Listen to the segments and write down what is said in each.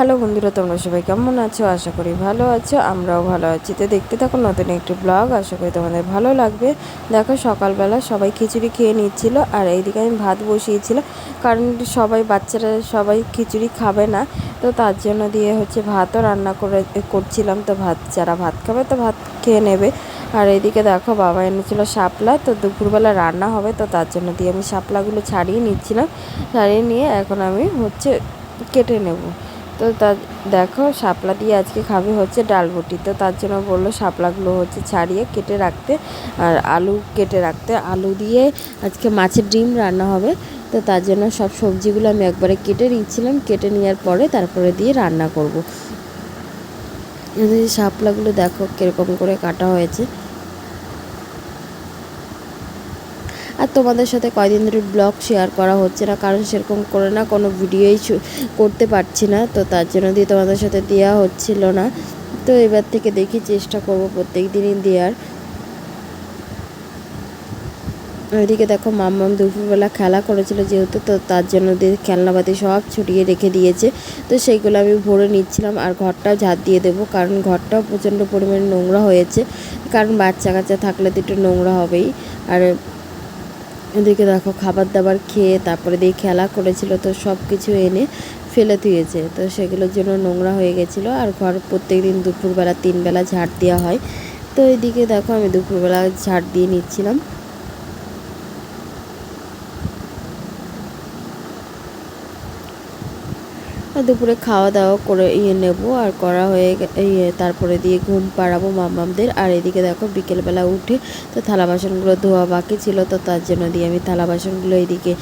Hello বন্ধুরা, তোমরা সবাই কেমন আছো? আশা করি ভালো আছো, আমরাও ভালো আছি। তো দেখতে থাকো নতুন একটি ব্লগ, আশা করি তোমাদের ভালো লাগবে। দেখো সকালবেলা সবাই খিচুড়ি খেয়ে নিচ্ছিল, আর এইদিকে আমি ভাত বসিয়েছিলাম, কারণ সবাই বাচ্চারা সবাই খিচুড়ি খাবে না, তো তার জন্য দিয়ে ভাতও রান্না করছিলাম। তো যারা ভাত খাবে তো ভাত খেয়ে নেবে। আর এইদিকে দেখো বাবা এনেছিল শাপলা, তো দুপুরবেলা রান্না হবে, তো তার জন্য দিয়ে আমি শাপলাগুলো ছাড়িয়ে নিচ্ছিলাম। ছাড়িয়ে নিয়ে এখন আমি কেটে নেব। তো দেখো শাপলা দিয়ে আজকে খাবে ডালবুটি, তো তার জন্য বললো শাপলাগুলো ছাড়িয়ে কেটে রাখতে, আর আলু কেটে রাখতে। আলু দিয়ে আজকে মাছের ডিম রান্না হবে, তো তার জন্য সব সবজিগুলো আমি একবারে কেটে নিচ্ছিলাম। কেটে নেওয়ার পরে তারপরে দিয়ে রান্না করব। শাপলাগুলো দেখো কীরকম করে কাটা হয়েছে। আর তোমাদের সাথে কয়দিন ধরে ব্লগ শেয়ার করা হচ্ছে না, কারণ সেরকম করে না কোনো ভিডিওই করতে পারছি না, তো তার জন্য দিয়ে তোমাদের সাথে দেওয়া হচ্ছিল না। তো এবার থেকে দেখি চেষ্টা করব প্রত্যেক দিনই দেওয়ার। ওইদিকে দেখো মাম্মাম দুপুরবেলা খেলা করেছিল যেহেতু, তো তার জন্য দিয়ে খেলনাপাতি সব ছুটিয়ে রেখে দিয়েছে, তো সেইগুলো আমি ভরে নিচ্ছিলাম। আর ঘরটাও ঝাড় দিয়ে দেবো, কারণ ঘরটাও প্রচণ্ড পরিমাণে নোংরা হয়েছে, কারণ বাচ্চা কাচ্চা থাকলে তো একটু নোংরা হবেই। আর এদিকে দেখো খাবার দাবার খেয়ে তারপরে দিয়ে খেলা করেছিল, তো সব কিছু এনে ফেলে দিয়েছে, তো সেগুলোর জন্য নোংরা হয়ে গেছিলো। আর ঘর প্রত্যেক দিন দুপুরবেলা 3 বেলা ঝাড় দেওয়া হয়, তো এদিকে দেখো আমি দুপুরবেলা ঝাড় দিয়ে নিচ্ছিলাম। দুপুরে খাওয়া দাওয়া করে নেবো, আর করা হয়ে তারপরে দিয়ে ঘুম পাড়াবো মামামদের। আর এদিকে দেখো বিকেলবেলা উঠে তো থালা বাসনগুলো ধোয়া বাকি ছিল, তো তার জন্য দিয়ে আমি থালা বাসনগুলো এদিকে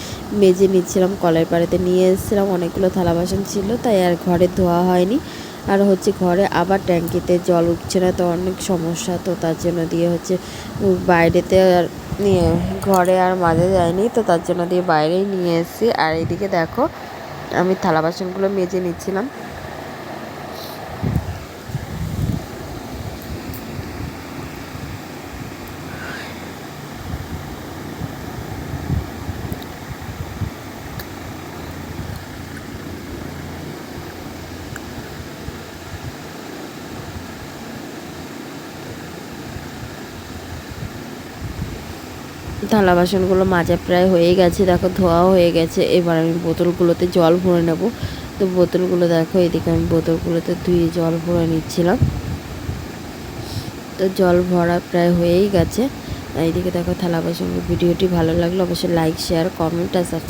মেজে নিচ্ছিলাম। কলের পাড়েতে নিয়ে এসেছিলাম, অনেকগুলো থালা বাসন ছিল, তাই আর ঘরে ধোয়া হয়নি। আর ঘরে আবার ট্যাঙ্কিতে জল উঠছে না, তো অনেক সমস্যা, তো তার জন্য দিয়ে বাইরেতে আর ঘরে আর মাজা যায়নি, তো তার জন্য দিয়ে বাইরেই নিয়ে এসেছি। আর এইদিকে দেখো আমি থালা বাসনগুলো মেজে নিচ্ছিলাম। থালা বাসনগুলো মাজা প্রায় হয়ে গেছে, দেখো ধোয়াও হয়ে গেছে। এবার আমি বোতলগুলোতে জল ভরে নেব। তো বোতলগুলো দেখো এদিকে আমি বোতলগুলোতে ধুয়ে জল ভরে নিচ্ছিলাম। তো জল ভরা প্রায় হয়েই গেছে। এইদিকে দেখো থালা বাসন। ভিডিওটি ভালো লাগলে অবশ্যই লাইক, শেয়ার, কমেন্ট আর সাবস্ক্রাইব।